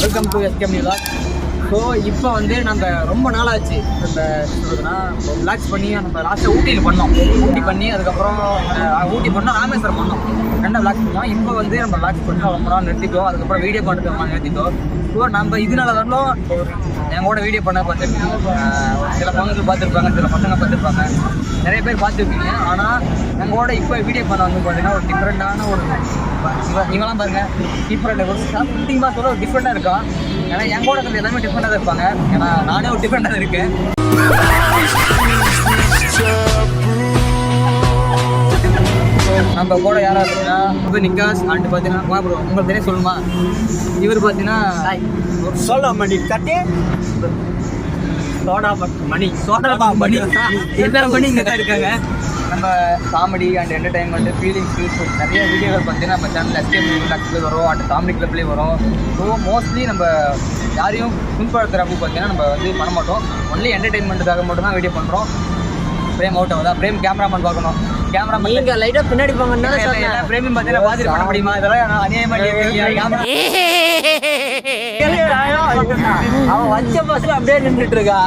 Welcome to எஸ்கேம் vlog. So இப்போ வந்து நம்ம ரொம்ப நாள் ஆச்சு நம்ம சொல்கிறதுனா ரிலாக்ஸ் பண்ணி நம்ம லாஸ்ட்டாக ஊட்டியில் பண்ணோம். ஊட்டி பண்ணி அதுக்கப்புறம் ஊட்டி பண்ணோம், ராமேஸ்வரம் பண்ணோம். ரெண்டாக ரிலாக்ஸ் பண்ணோம். இப்போ வந்து நம்ம ரிலாக்ஸ் பண்ணோம், ரொம்ப நாள் நிறுத்திட்டோம். அதுக்கப்புறம் வீடியோ பண்ணுறோம் நிறுத்திட்டோம். ஸோ நம்ம இதனால வரணும் எங்களோட வீடியோ பண்ண பார்த்துருக்கீங்க. சில பசங்க பார்த்துருப்பாங்க, சில பசங்க பார்த்துருப்பாங்க, நிறைய பேர் பார்த்துருப்பீங்க. ஆனால் எங்களோட இப்போ வீடியோ பண்ண வந்து பார்த்தீங்கன்னா ஒரு டிஃப்ரெண்ட்டான ஒரு நீங்களாம் பாருங்கள், டிஃப்ரெண்ட் ஒரு சம்திங்காக சொல்ல ஒரு டிஃப்ரெண்ட்டாக இருக்கும். ஏன்னா எங்கூட கொஞ்சம் எல்லாமே டிஃப்ரெண்ட்டாக தான் இருப்பாங்க. ஏன்னா நானே ஒரு டிஃப்ரெண்ட்டாக தான் இருக்கேன். நம்ம கூட யாராக இருக்குன்னா இப்போ நிக்காஸ் அண்ட் பார்த்தீங்கன்னா உங்களுக்கு தெரிய சொல்லுமா, இவர் பார்த்தீங்கன்னா சோடா மணி கட்டி சோடா மணி எல்லாரும் மணி இங்கே தான் இருக்காங்க. நம்ம காமெடி அண்ட் என்டர்டைன்மெண்ட் ஃபீலிங்ஸ் நிறைய வீடியோகள் பார்த்தீங்கன்னா நம்ம சேனல் எஸ்கேம் விலாக்ஸ்லேயே வரும், அண்ட் காமெடி கிளப்லேயே வரும். ஸோ மோஸ்ட்லி நம்ம யாரையும் புண்படுத்துகிறப்போ பார்த்தீங்கன்னா நம்ம வந்து பண்ண மாட்டோம். ஒன்லி என்டர்டைன்மெண்ட்டுக்காக மட்டும் தான் வீடியோ பண்ணுறோம். பிரேம் அவுட் ஆகுதா? பிரேம் கேமராமேன் பார்க்கணும். கேமராமேன் நீங்க லைட்டா பின்னாடி போங்கன்னா பிரேமியும் பார்த்தீங்கன்னா பார்த்துட்டு பண்ண முடியுமா? இதெல்லாம் அநியாயமாக அவன் வச்ச பஸ்ல அப்படியே நின்றுட்டு இருக்கா.